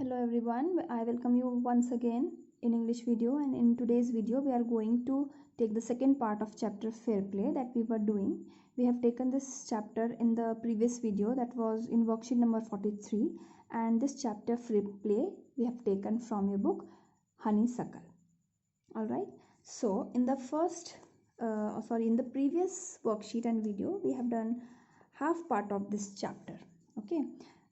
Hello everyone, I welcome you once again in English video, and in today's video we are going to take the second part of chapter Fair Play that we were doing. We have taken this chapter in the previous video, that was in worksheet number 43, and this chapter Fair Play we have taken from your book Honeysuckle. Alright, so in the in the previous worksheet and video we have done half part of this chapter. Okay,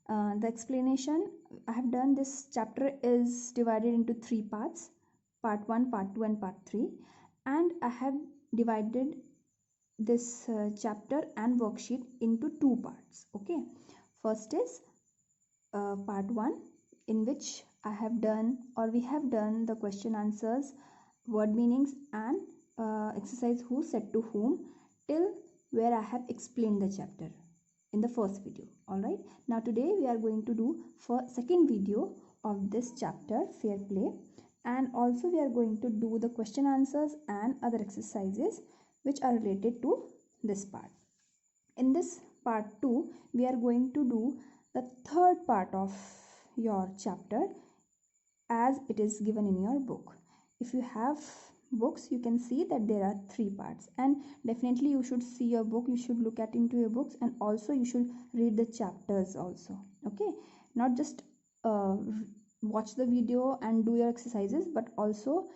the explanation I have done, this chapter is divided into three parts: part 1, part 2 and part 3, and I have divided this chapter and worksheet into two parts. Okay, first is part 1, in which I have done, or we have done, the question answers, word meanings and exercise who said to whom, till where I have explained the chapter in the first video. Alright, now today we are going to do for second video of this chapter Fair Play, and also we are going to do the question answers and other exercises which are related to this part. In this part 2 we are going to do the third part of your chapter as it is given in your book. If you have books, you can see that there are three parts, and definitely you should see your book, you should look at into your books, and also you should read the chapters also. Okay, not just watch the video and do your exercises, but also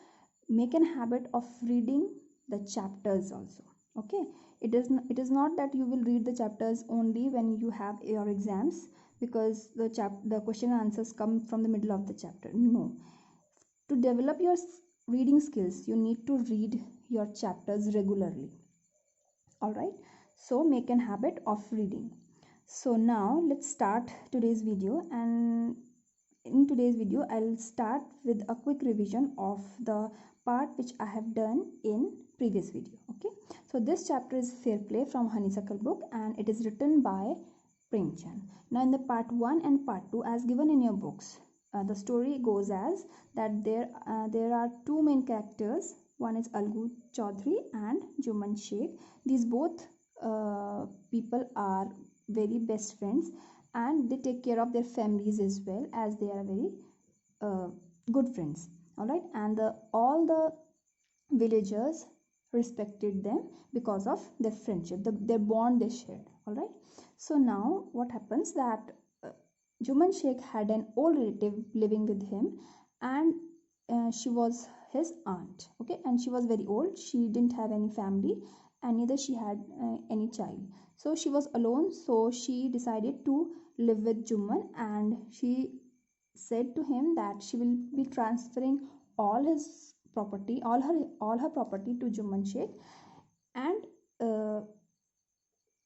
make an habit of reading the chapters also. Okay, it is not that you will read the chapters only when you have your exams, because the question and answers come from the middle of the chapter. No, to develop your reading skills you need to read your chapters regularly. Alright, so make an habit of reading. So now let's start today's video, and in today's video I'll start with a quick revision of the part which I have done in previous video. Okay, so this chapter is Fair Play from Honeysuckle book, and it is written by Premchand. Now in the part 1 and part 2 as given in your books, the story goes as that there are two main characters. One is Algu Chaudhary and Juman Sheikh. These both people are very best friends, and they take care of their families as well, as they are very good friends. All right, and all the villagers respected them because of their friendship, their bond they shared. All right, so now what happens that Juman Sheikh had an old relative living with him, and she was his aunt. Okay, and she was very old, she didn't have any family, and neither she had any child, so she was alone. So she decided to live with Juman, and she said to him that she will be transferring all his property, all her property to Juman Sheikh, and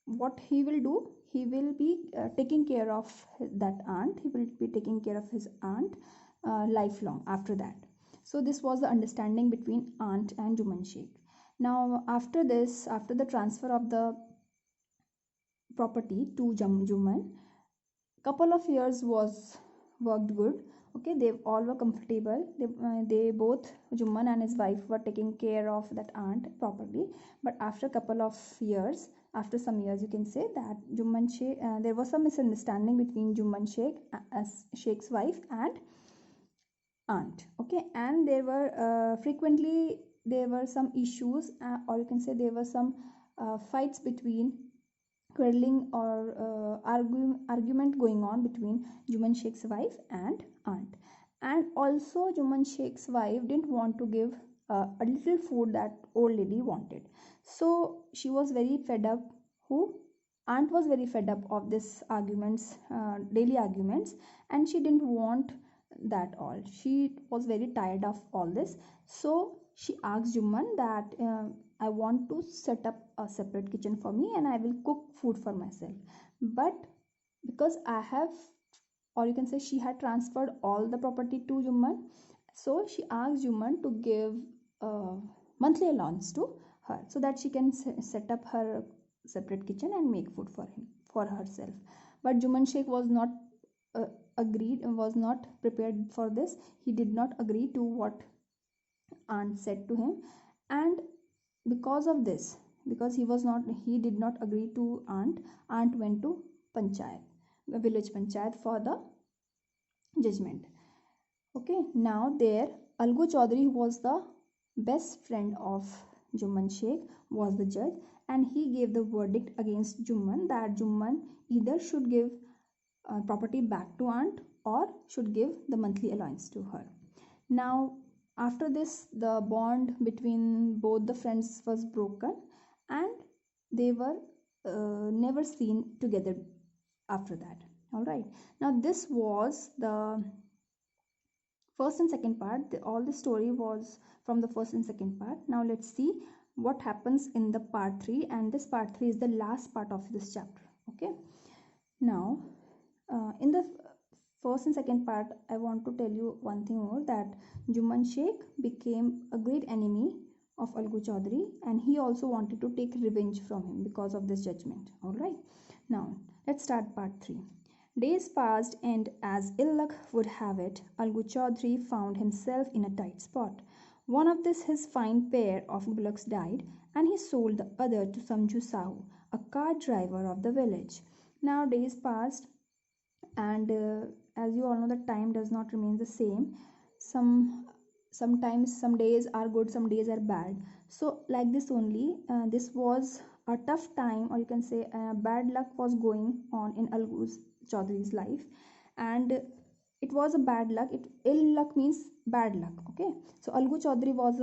what he will do, he will be taking care of that aunt, he will be taking care of his aunt lifelong after that. So this was the understanding between aunt and Juman Sheikh. Now after this, after the transfer of the property to Juman, couple of years was worked good. Okay, they all were comfortable, they both, Juman and his wife, were taking care of that aunt properly. But after couple of years, after some years, you can say that Juman Sheikh, there was some misunderstanding between Juman Sheikh as Sheikh's wife and aunt. Okay, and there were frequently there were some issues, or you can say there were some fights between, quarreling or argument going on between Juman Sheikh's wife and aunt. And also Juman Sheikh's wife didn't want to give a little food that old lady wanted, so she was very fed up. Aunt was very fed up of this arguments, daily arguments, and she didn't want that all. She was very tired of all this, so she asked Juman that I want to set up a separate kitchen for me, and I will cook food for myself. But because I have, or you can say she had transferred all the property to Juman, so she asked Juman to give monthly allowance to her, so that she can set up her separate kitchen and make food for herself. But Juman Sheikh was not was not prepared for this. He did not agree to what aunt said to him, and because of this, because he did not agree to aunt went to panchayat, village panchayat, for the judgment. Okay, now there Algu Chaudhary, who was the best friend of Jumman Sheikh, was the judge, and he gave the verdict against Jumman that Jumman either should give property back to aunt or should give the monthly allowance to her. Now after this, the bond between both the friends was broken, and they were never seen together after that. All right, now this was the first and second part. All the story was from the first and second part. Now let's see what happens in the part 3, and this part 3 is the last part of this chapter. Okay, now in the first and second part, I want to tell you one thing more, that Jumman Sheikh became a great enemy of Algu Chaudhary, and he also wanted to take revenge from him because of this judgment. All right, now let's start part 3. Days passed, and as ill luck would have it, Algu Chaudhary found himself in a tight spot. One of his fine pair of bullocks died, and he sold the other to Samju Sahu, a cart driver of the village. Now days passed, and as you all know, the time does not remain the same. Sometimes some days are good, some days are bad. So like this only, this was a tough time, or you can say bad luck was going on in Algu Chaudhary's life, and it was a bad luck. Ill luck means bad luck. Okay, so Algu Chaudhary was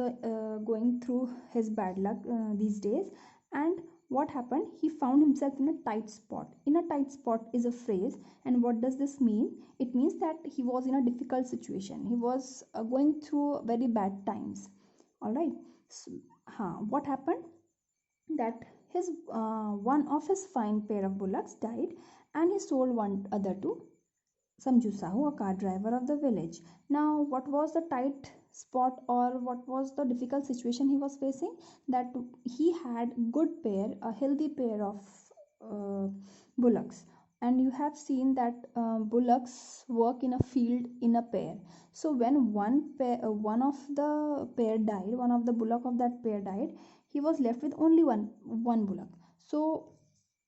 going through his bad luck these days, and what happened, he found himself in a tight spot. In a tight spot is a phrase, and what does this mean? It means that he was in a difficult situation. He was going through very bad times. All right, so, what happened, that his one of his fine pair of bullocks died, and he sold one other to Samju Sahu, a car driver of the village. Now, what was the tight spot, or what was the difficult situation he was facing? That he had good pair, a healthy pair of bullocks, and you have seen that bullocks work in a field in a pair. So when one of the pair died, one of the bullock of that pair died, he was left with only one bullock. So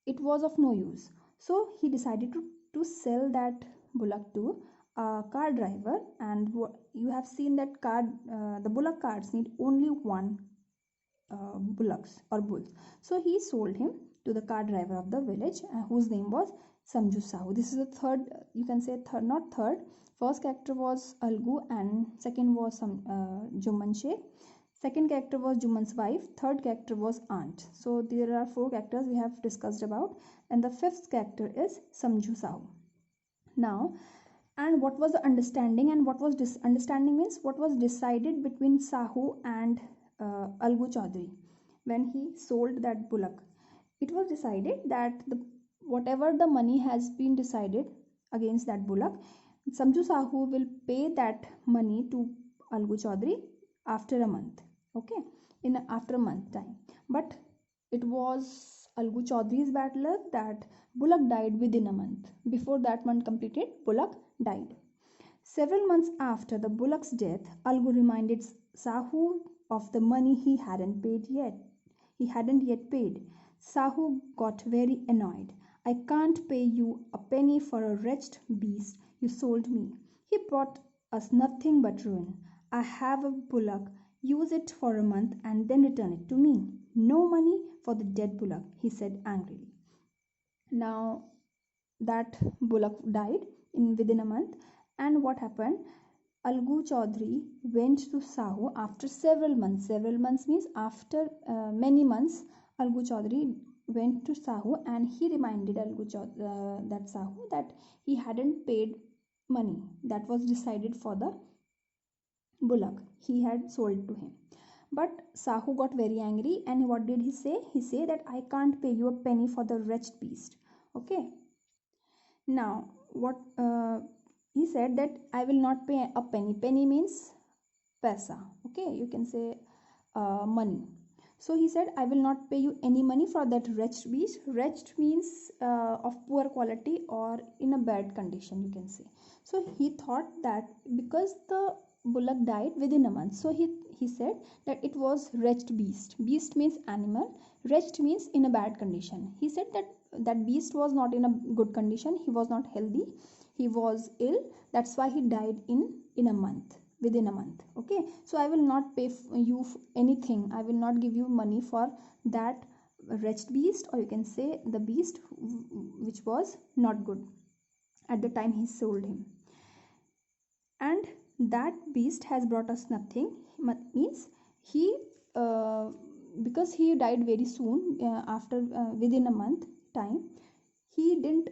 it was of no use. So he decided to sell that bullock to a car driver, and you have seen that the bullock carts need only one bullocks or bulls. So he sold him to the car driver of the village, whose name was Samju Sahu. This is the third, you can say third, not third. First character was Algu, and second was Jumman Sheikh. Second character was Jumman's wife. Third character was aunt. So there are 4 characters we have discussed about, and the 5th character is Samju Sahu. Now, and what was the understanding, and what was understanding means what was decided between Sahu and Algu Chaudhary when he sold that bullock. It was decided that whatever the money has been decided against that bullock, Samju Sahu will pay that money to Algu Chaudhary after a month. Okay, after a month time. But it was Algu Chaudhary's bad luck that bullock died within a month. Before that month completed, bullock died. Several months after the bullock's death, Algu reminded Sahu of the money he hadn't yet paid. Sahu got very annoyed. I can't pay you a penny for a wretched beast you sold me. He brought us nothing but ruin. I have a bullock. Use it for a month and then return it to me. No money for the dead bullock, he said angrily. Now that bullock died within a month, and what happened? Algu Chaudhary went to Sahu after several months. Several months means after many months. Algu Chaudhary went to Sahu, and he reminded that Sahu that he hadn't paid money that was decided for the bullock he had sold to him. But Sahu got very angry, and what did he say? He said that I can't pay you a penny for the wretched beast. Okay. Now what he said, that I will not pay a penny. Penny means paisa. Okay, you can say money. So he said, I will not pay you any money for that wretched beast. Wretched means of poor quality or in a bad condition, you can say. So he thought that because the bullock died within a month, so he said that it was wretched beast. Beast means animal. Wretched means in a bad condition. He said that beast was not in a good condition. He was not healthy. he was ill, that's why he died in a month, within a month. Okay, so I will not pay you anything, I will not give you money for that wretched beast, or you can say the beast which was not good at the time he sold him. And that beast has brought us nothing, means he uh, because he died very soon, after within a month time, he didn't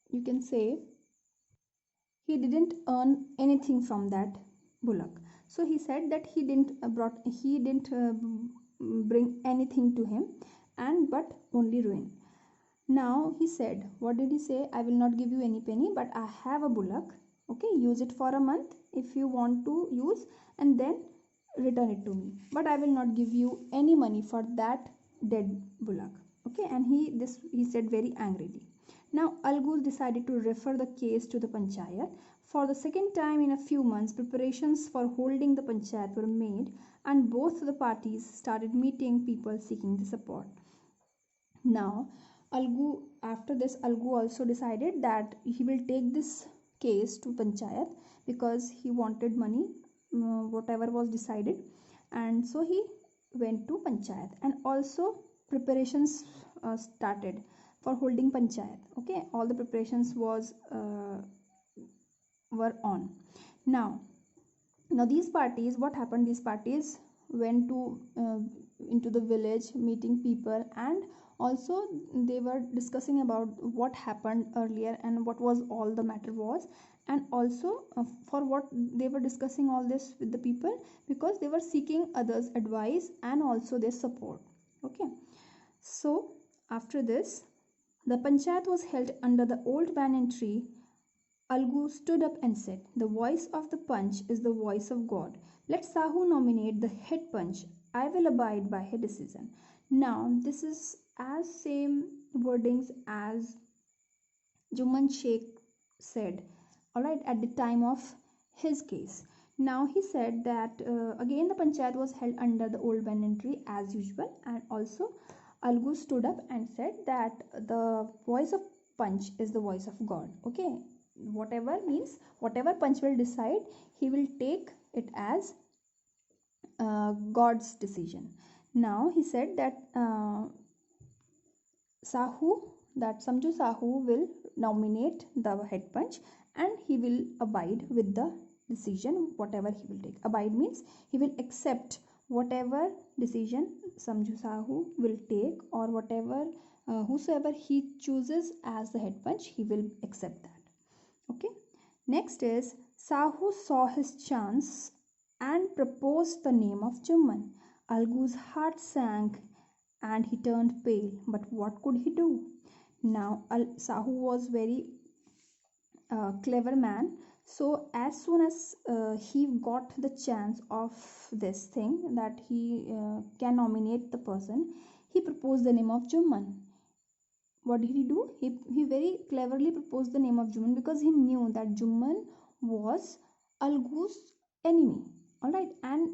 you can say he didn't earn anything from that bullock. So he said that he didn't bring anything to him, and but only ruin. Now he said, what did he say? I will not give you any penny, but I have a bullock. Okay, use it for a month if you want to use, and then return it to me. But I will not give you any money for that dead bullock. Okay, and he said very angrily. Now Algus decided to refer the case to the panchayat. For the second time in a few months, preparations for holding the panchayat were made, and both the parties started meeting people seeking the support. Now, after this, Algu also decided that he will take this case to Panchayat because he wanted money, whatever was decided, and so he went to Panchayat, and also preparations started for holding Panchayat. Okay, all the preparations were on. Now, these parties, what happened? These parties went to into the village, meeting people, and also they were discussing about what happened earlier and what was all the matter was. And also for what they were discussing all this with the people, because they were seeking others advice and also their support. Okay, so after this, the panchayat was held under the old banyan tree. Algu stood up and said, the voice of the punch is the voice of God. Let Sahu nominate the head punch. I will abide by her decision. Now, this is as same wordings as Juman Sheikh said, alright, at the time of his case. Now, he said that again the panchayat was held under the old banyan tree as usual, and also Algu stood up and said that the voice of punch is the voice of God. Okay, whatever means, whatever punch will decide, he will take it as God's decision. Now he said that Samju Sahu will nominate the head punch, and he will abide with the decision whatever he will take. Abide means he will accept whatever decision Samju Sahu will take, or whatever whosoever he chooses as the head punch, he will accept that. Okay, next is Sahu saw his chance and proposed the name of Jumman. Algu's heart sank and he turned pale, but what could he do? Now Sahu was very clever man, so as soon as he got the chance of this thing, that he can nominate the person, he proposed the name of Jumman. What did he do? He very cleverly proposed the name of Jumman because he knew that Jumman was Algu's enemy. Alright, and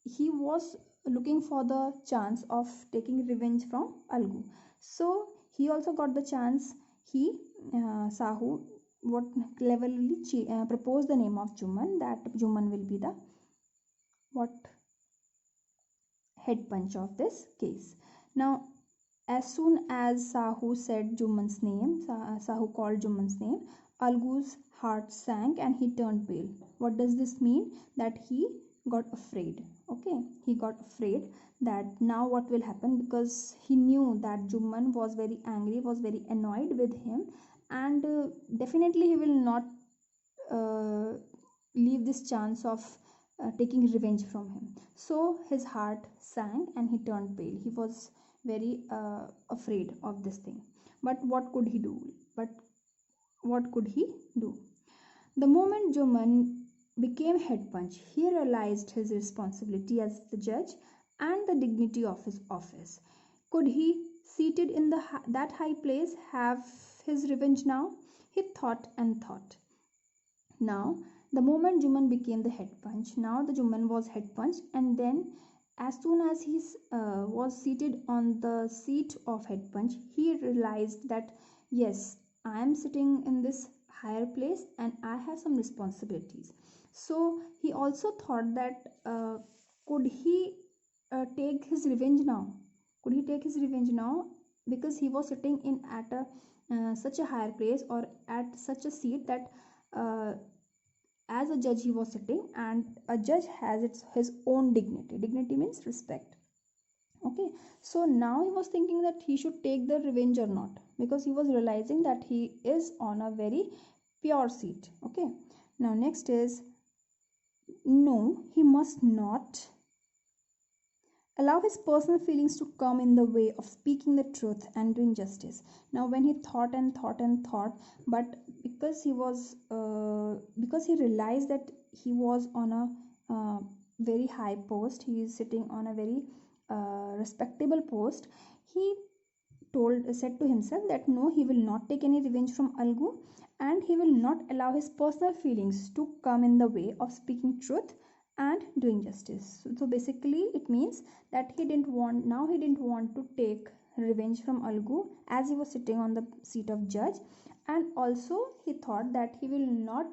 he was looking for the chance of taking revenge from Algu. So he also got the chance. Sahu what cleverly proposed the name of Jumman, that Jumman will be the head punch of this case. Now, as soon as Sahu said Jumman's name, Sahu called Jumman's name, Algu's heart sank and he turned pale. What does this mean? That he got afraid. Okay, he got afraid that now what will happen, because he knew that Jumman was very angry, was very annoyed with him, and definitely he will not leave this chance of taking revenge from him. So his heart sank and he turned pale. He was very afraid of this thing. But what could he do? The moment Jumman became head punch, he realized his responsibility as the judge and the dignity of his office. Could he, seated in that high place, have his revenge now? He thought and thought. Now, the moment Jumman became the head punch, now the Jumman was head punch, and then as soon as he was seated on the seat of head punch, he realized that yes, I am sitting in this higher place and I have some responsibilities. So he also thought that could he take his revenge now? Could he take his revenge now? Because he was sitting in at a such a higher place or at such a seat that uh, as a judge he was sitting, and a judge has his own dignity. Dignity means respect. Okay, so now he was thinking that he should take the revenge or not, because he was realizing that he is on a very pure seat. Okay, now next is, no, he must not allow his personal feelings to come in the way of speaking the truth and doing justice. Now when he thought and thought and thought, but because he realized that he was on a very high post, he is sitting on a very respectable post, he said to himself that no, he will not take any revenge from Algu, and he will not allow his personal feelings to come in the way of speaking truth and doing justice. So basically it means that he didn't want to take revenge from Algu as he was sitting on the seat of judge, and also he thought that he will not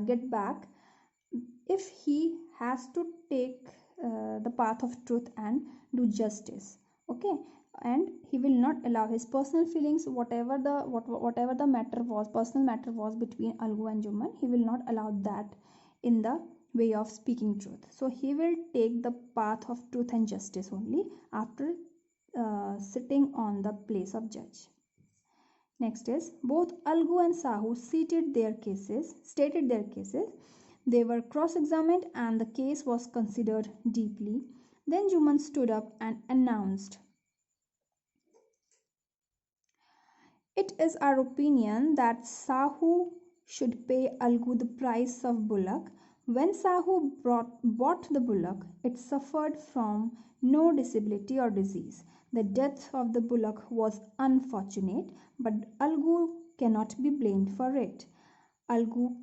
get back if he has to take the path of truth and do justice. Okay, and he will not allow his personal feelings, whatever the matter was, personal matter was between Algu and Juman, he will not allow that in the way of speaking truth. So he will take the path of truth and justice only after sitting on the place of judge. Next is, both Algu and Sahu stated their cases. They were cross-examined and the case was considered deeply. Then Juman stood up and announced, "It is our opinion that Sahu should pay Algu the price of bullock. When Sahu bought the bullock, it suffered from no disability or disease. The death of the bullock was unfortunate, but Algu cannot be blamed for it." Algu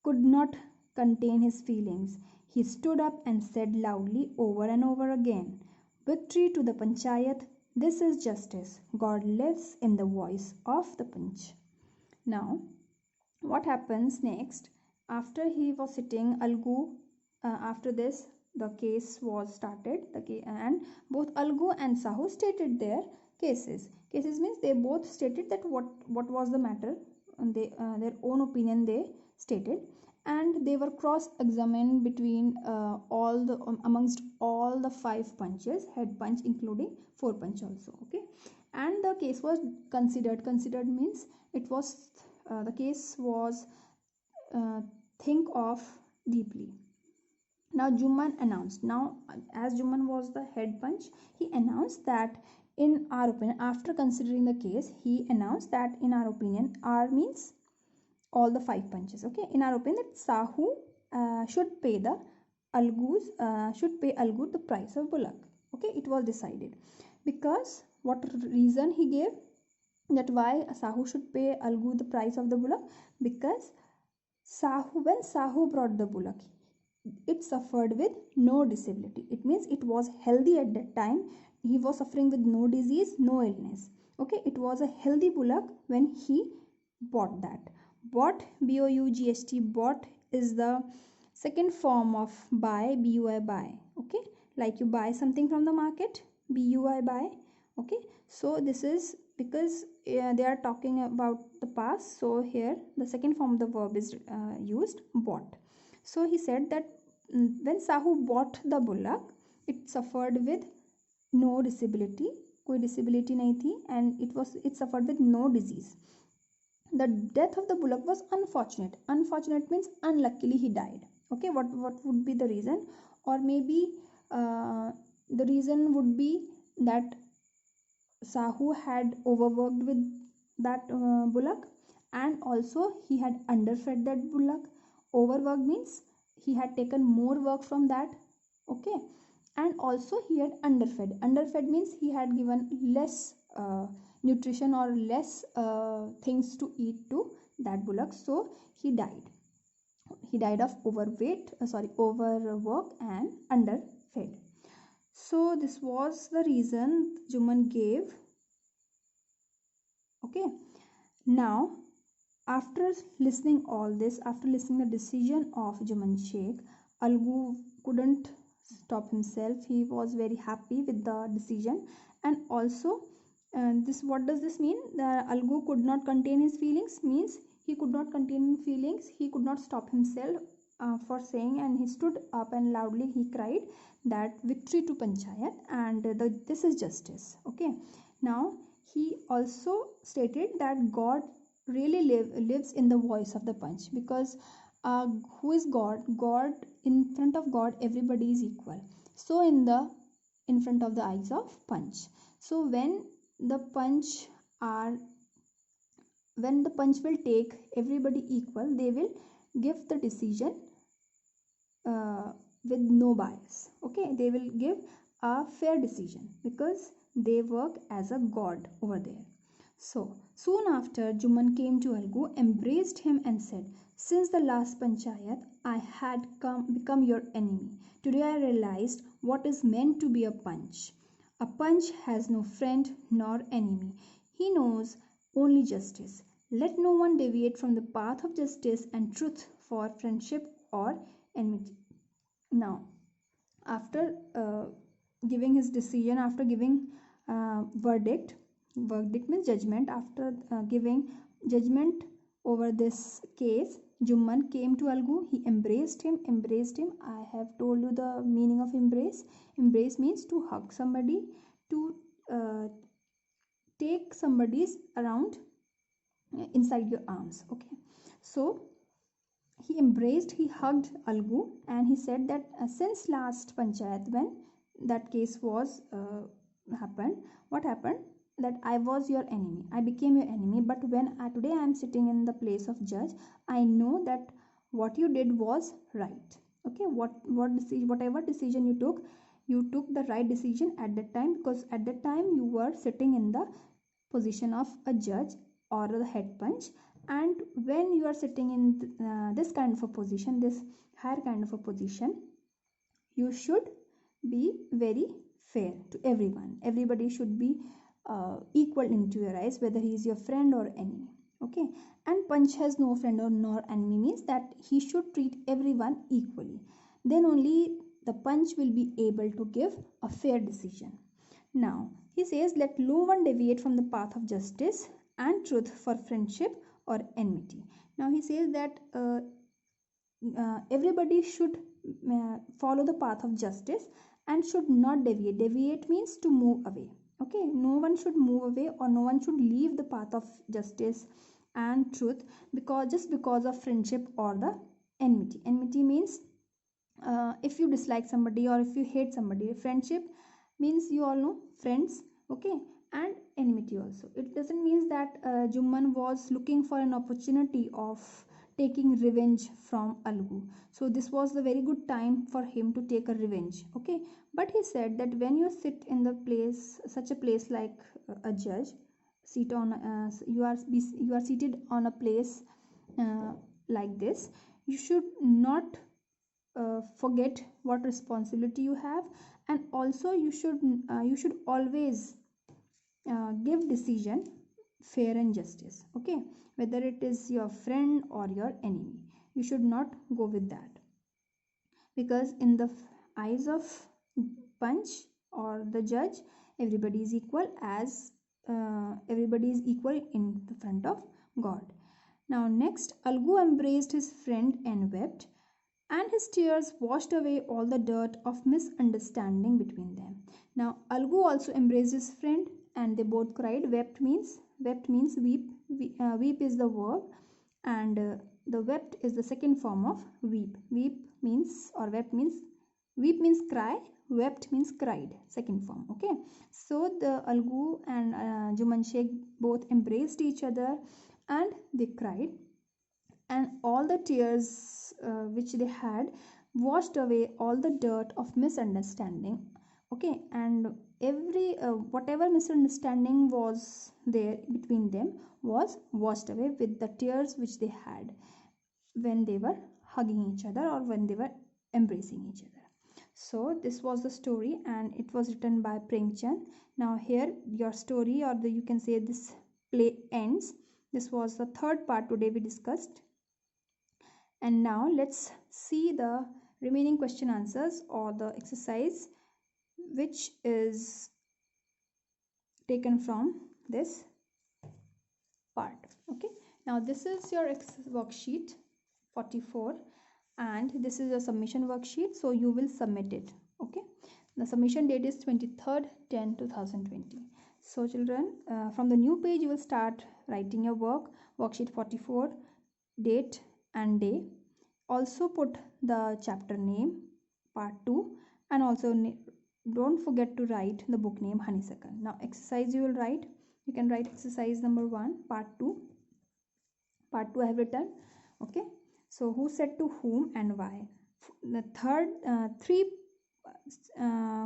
could not contain his feelings. He stood up and said loudly over and over again, "Victory to the Panchayat. This is justice. God lives in the voice of the Panch." Now, what happens next? After he was sitting, Algu, after this, the case was started. And both Algu and Sahu stated their cases. Cases means they both stated that what was the matter, and their own opinion they stated, and they were cross-examined between amongst all the 5 punches, head punch including 4 punch also. Okay, and the case was considered means it was the case was think of deeply. Now Juman announced, now as Juman was the head punch, he announced that in our opinion, after considering the case, he announced that in our opinion, R means all the 5 punches. Okay, in our opinion, that Sahu should pay Algu the price of bullock. Okay, it was decided because what reason he gave that why Sahu should pay Algu the price of the bullock? Because when Sahu brought the bullock, it suffered with no disability. It means it was healthy at that time. He was suffering with no disease, no illness. Okay, it was a healthy bullock when he bought that. Bought, B-O-U-G-H-T, bought is the second form of buy, B-U-I, buy. Okay, like you buy something from the market, B-U-I, buy. Okay, so this is because they are talking about the past, so here the second form of the verb is used, bought. So he said that when Sahu bought the bullock, it suffered with no disability, कोई disability नहीं थी, and it suffered with no disease. The death of the bullock was unfortunate. Unfortunate means unluckily he died. Okay, what would be the reason? Or maybe the reason would be that Sahu had overworked with that bullock, and also he had underfed that bullock. Overworked means he had taken more work from that. Okay, and also he had underfed. Underfed means he had given less nutrition or less things to eat to that bullock, so he died. He died of overwork and underfed. So this was the reason Juman gave. Okay, Now, after listening all this, after listening the decision of Juman Sheikh, Algu couldn't stop himself. He was very happy with the decision, and also this, what does this mean? The Algu could not contain his feelings, means he could not contain his feelings. He could not stop himself for saying, and he stood up and loudly he cried that victory to Panchayat, and this is justice. Okay. Now he also stated that God really lives in the voice of the Panch, because who is God, in front of God everybody is equal. So in front of the eyes of Panch, so the Panch are when the Panch will take everybody equal, they will give the decision with no bias. Okay, they will give a fair decision because they work as a god over there. So soon after, Juman came to Algu, embraced him and said, "Since the last Panchayat, I had become your enemy. Today I realized what is meant to be a Panch. A Panch has no friend nor enemy. He knows only justice. Let no one deviate from the path of justice and truth for friendship or enmity." Now, after giving his decision, after giving verdict means judgment, after giving judgment over this case, Juman came to Algu. He embraced him. I have told you the meaning of embrace. Embrace means to hug somebody, to take somebody's around inside your arms. Okay, so he embraced, he hugged Algu, and he said that since last Panchayat, when that case was happened, what happened? That I was your enemy, I became your enemy. But when today I am sitting in the place of judge, I know that what you did was right. Okay, whatever decision you took the right decision at that time, because at that time you were sitting in the position of a judge or the head Panch, and when you are sitting in this kind of a position, this higher kind of a position, you should be very fair to everyone. Everybody should be equal into your eyes, whether he is your friend or enemy. Okay, and Panch has no friend or nor enemy means that he should treat everyone equally. Then only the Panch will be able to give a fair decision. Now he says, let no one deviate from the path of justice and truth for friendship or enmity. Now he says that everybody should follow the path of justice and should not deviate. Deviate means to move away. Okay, no one should move away, or no one should leave the path of justice and truth because of friendship or the enmity. Enmity means if you dislike somebody or if you hate somebody. Friendship means you all know friends. Okay, and enmity also. It doesn't mean that Juman was looking for an opportunity of taking revenge from Algu. So this was the very good time for him to take a revenge. Okay, but he said that when you sit in the place, such a place like a judge, sit on you are seated on a place like this, you should not forget what responsibility you have, and also you should always give decision fair and justice. Okay, whether it is your friend or your enemy, you should not go with that, because in the eyes of Panch or the judge, everybody is equal, as everybody is equal in the front of God. Now next, Algu embraced his friend and wept, and his tears washed away all the dirt of misunderstanding between them. Now Algu also embraced his friend, and they both cried. Wept means weep. Weep is the verb, and the wept is the second form of weep. Weep means, or wept means, weep means cry. Wept means cried, second form. Okay, so the Algu and Juman Sheikh both embraced each other and they cried, and all the tears which they had washed away all the dirt of misunderstanding. Okay, and every whatever misunderstanding was there between them was washed away with the tears which they had when they were hugging each other or when they were embracing each other. So this was the story, and it was written by Premchand. Now here your story, or you can say this play ends. This was the third part today we discussed. And now let's see the remaining question answers or the exercise which is taken from this part. Okay, now this is your worksheet 44 and this is a submission worksheet, so you will submit it. Okay, the submission date is 23rd 10 2020. So children, from the new page you will start writing your worksheet 44, date and day. Also put the chapter name, part 2, and also don't forget to write the book name Honeysuckle. Now exercise you will write. You can write exercise number 1, part 2. Part 2 I have written. Okay, so who said to whom and why. The third three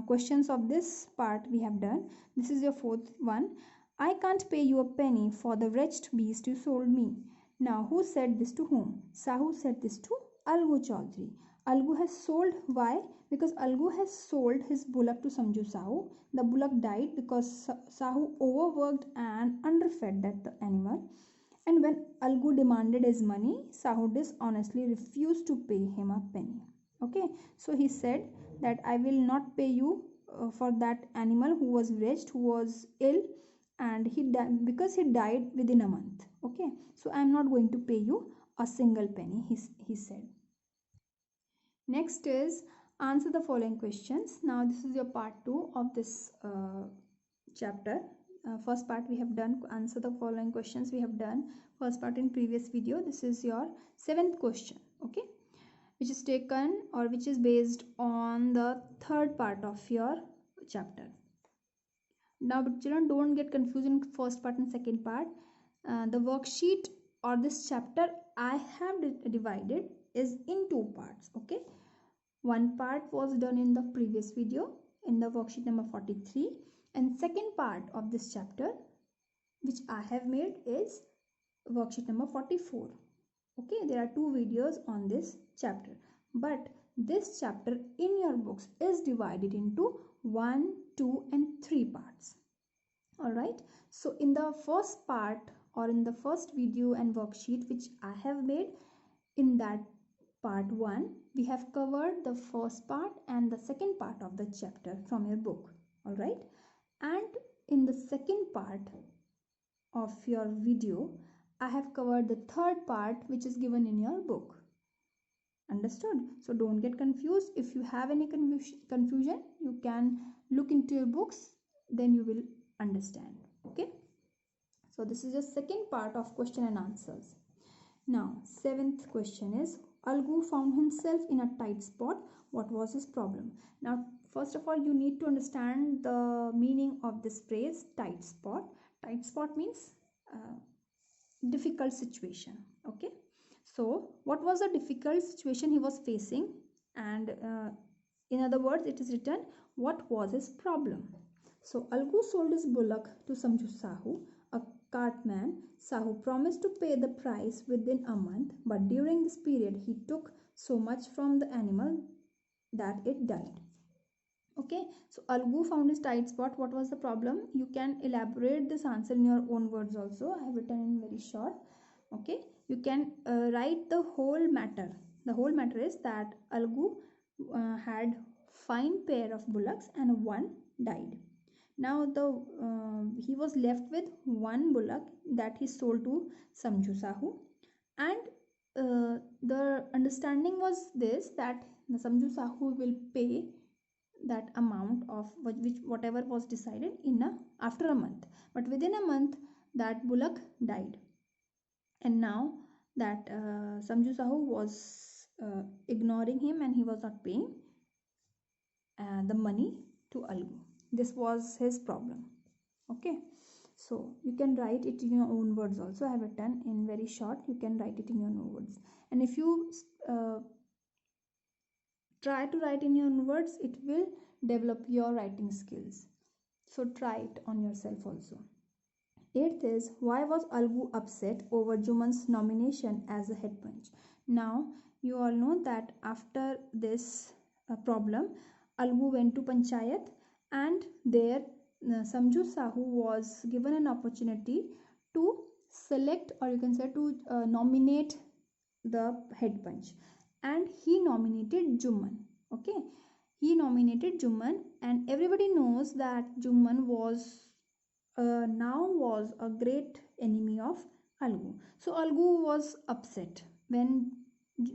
questions of this part we have done. This is your fourth one. I can't pay you a penny for the wretched beast you sold me. Now who said this to whom? Sahu said this to Algu Chaudhary. Algu has sold. Why? Because Algu has sold his bullock to Samju Sahu. The bullock died because Sahu overworked and underfed that animal. And when Algu demanded his money, Sahu dishonestly refused to pay him a penny. Okay, so he said that I will not pay you for that animal who was wretched, who was ill, and he died because he died within a month. Okay, so I am not going to pay you a single penny, he said. Next is answer the following questions. Now this is your part 2 of this chapter. First part we have done answer the following questions. We have done first part in previous video. This is your 7th question. Okay, which is taken or which is based on the third part of your chapter. Now children, don't get confused in first part and second part. The worksheet or this chapter I have divided is in 2 parts. Okay, one part was done in the previous video in the worksheet number 43, and second part of this chapter which I have made is worksheet number 44. Okay, there are 2 videos on this chapter, but this chapter in your books is divided into 1, 2 and 3 parts. Alright, so in the first part or in the first video and worksheet which I have made, in that part 1 we have covered the first part and the second part of the chapter from your book. Alright, and in the second part of your video I have covered the third part which is given in your book. Understood? So don't get confused. If you have any confusion, you can look into your books, then you will understand. Okay, so this is the second part of question and answers. Now 7th question is Algu found himself in a tight spot. What was his problem? Now first of all you need to understand the meaning of this phrase tight spot. Tight spot means difficult situation. Okay, so what was the difficult situation he was facing, and in other words it is written what was his problem. So Algu sold his bullock to Samju Sahu, a cartman. Sahu promised to pay the price within a month, but during this period he took so much from the animal that it died. Okay, so Algu found his tight spot. What was the problem? You can elaborate this answer in your own words also. I have written in very short. Okay, you can write the whole matter. The whole matter is that Algu had fine pair of bullocks and one died. Now he was left with one bullock that he sold to Samju Sahu, and the understanding was this, that the Samju Sahu will pay that amount of whatever was decided after a month, but within a month that bullock died, and now that Samju Sahu was ignoring him and he was not paying the money to Algu. This was his problem. Okay, so you can write it in your own words also. I have written in very short. You can write it in your own words, and if you try to write in your own words, it will develop your writing skills. So try it on yourself also. 8th is why was Algu upset over Juman's nomination as a head punch? Now you all know that after this problem, Algu went to Panchayat, and there Samju Sahu was given an opportunity to select, or you can say to nominate the head punch, and he nominated Juman. Okay, he nominated Juman, and everybody knows that Juman was now was a great enemy of Algu. So Algu was upset when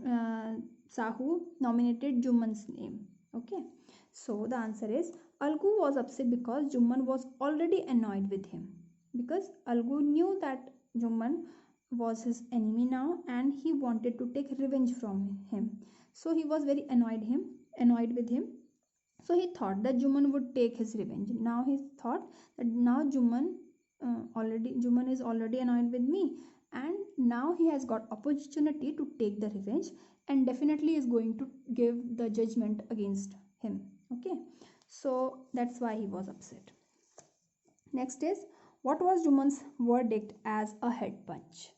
uh, Sahu nominated Juman's name. Okay, so the answer is Algu was upset because Juman was already annoyed with him, because Algu knew that Juman was his enemy now and he wanted to take revenge from him. So he was very annoyed with him. So he thought that Juman would take his revenge. Now he thought that now Juman is already annoyed with me, and now he has got opportunity to take the revenge, and definitely is going to give the judgment against him. Okay, so that's why he was upset. Next is, what was Juman's verdict as a head punch?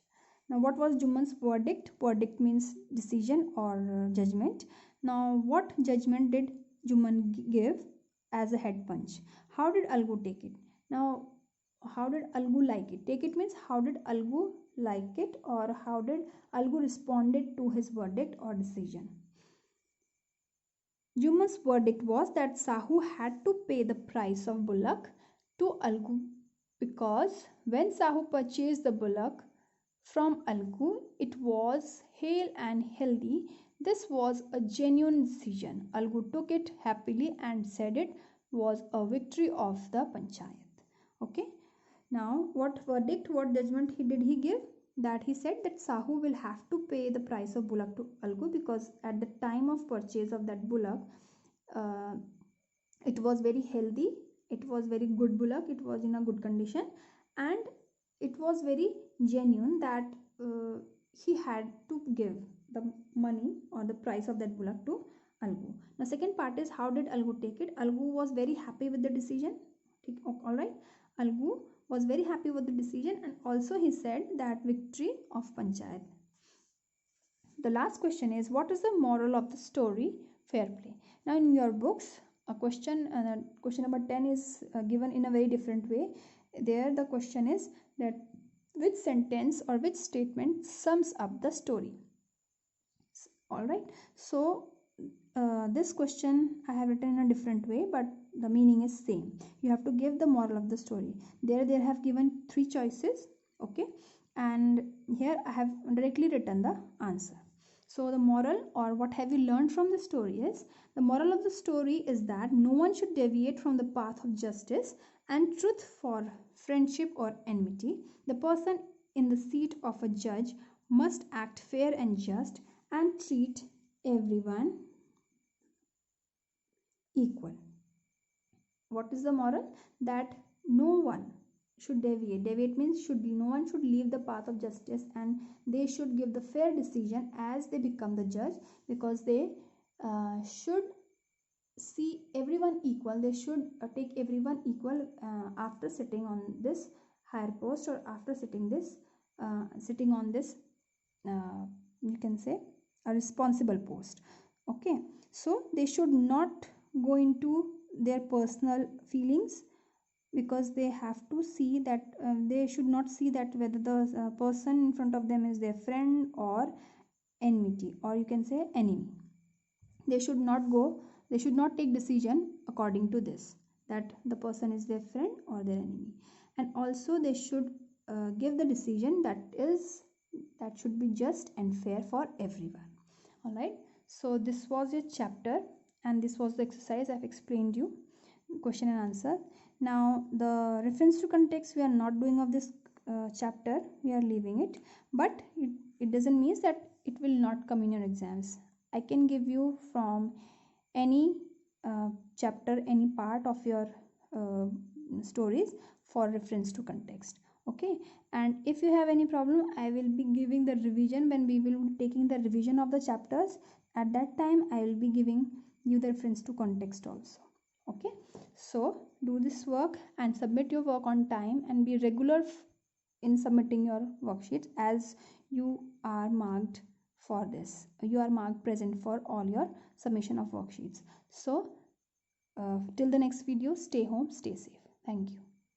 Now, what was Juman's verdict? Verdict means decision or judgment. Now, what judgment did Juman give as a head punch? How did Algu take it? Now, how did Algu like it? Take it means how did Algu like it, or how did Algu responded to his verdict or decision? Juman's verdict was that Sahu had to pay the price of bullock to Algu, because when Sahu purchased the bullock from Algu, it was hale and healthy. This was a genuine decision. Algu took it happily and said it was a victory of the panchayat. Okay. Now, what verdict, what judgment he give? That he said that Sahu will have to pay the price of bullock to Algu, because at the time of purchase of that bullock, uh, it was very healthy, it was very good bullock, it was in a good condition, and it was very genuine that he had to give the money or the price of that bullock to Algu. Now, second part is, how did Algu take it? Algu was very happy with the decision. All right, Algu was very happy with the decision, and also he said that victory of panchayat. The last question is, what is the moral of the story Fair Play? Now, in your books, question number 10 is given in a very different way. There the question is that which sentence or which statement sums up the story. All right, so this question I have written in a different way, but the meaning is same. You have to give the moral of the story. There they have given 3 choices. Okay, and here I have directly written the answer. So the moral, or what have you learned from the story, is the moral of the story is that no one should deviate from the path of justice and truth for friendship or enmity. The person in the seat of a judge must act fair and just and treat everyone equal. What is the moral? That no one should deviate. Deviate means no one should leave the path of justice, and they should give the fair decision as they become the judge, because they should see everyone equal. They should take everyone equal after sitting on this higher post, or after sitting on this you can say a responsible post. Okay, so they should not go into their personal feelings, because they have to see that they should not see that whether the person in front of them is their friend or enmity, or you can say enemy. They should not take decision according to this, that the person is their friend or their enemy. And also they should give the decision that should be just and fair for everyone. All right, so this was your chapter, and this was the exercise I've explained you, question and answer. Now, the reference to context we are not doing of this chapter, we are leaving it, but it doesn't mean that it will not come in your exams. I can give you from any chapter, any part of your stories for reference to context. Okay, and if you have any problem, I will be giving the revision when we will be taking the revision of the chapters. At that time, I will be giving you the reference to context also. Okay, so do this work and submit your work on time, and be regular in submitting your worksheets, as you are marked for this. You are marked present for all your submission of worksheets. So till the next video, stay home, stay safe. Thank you.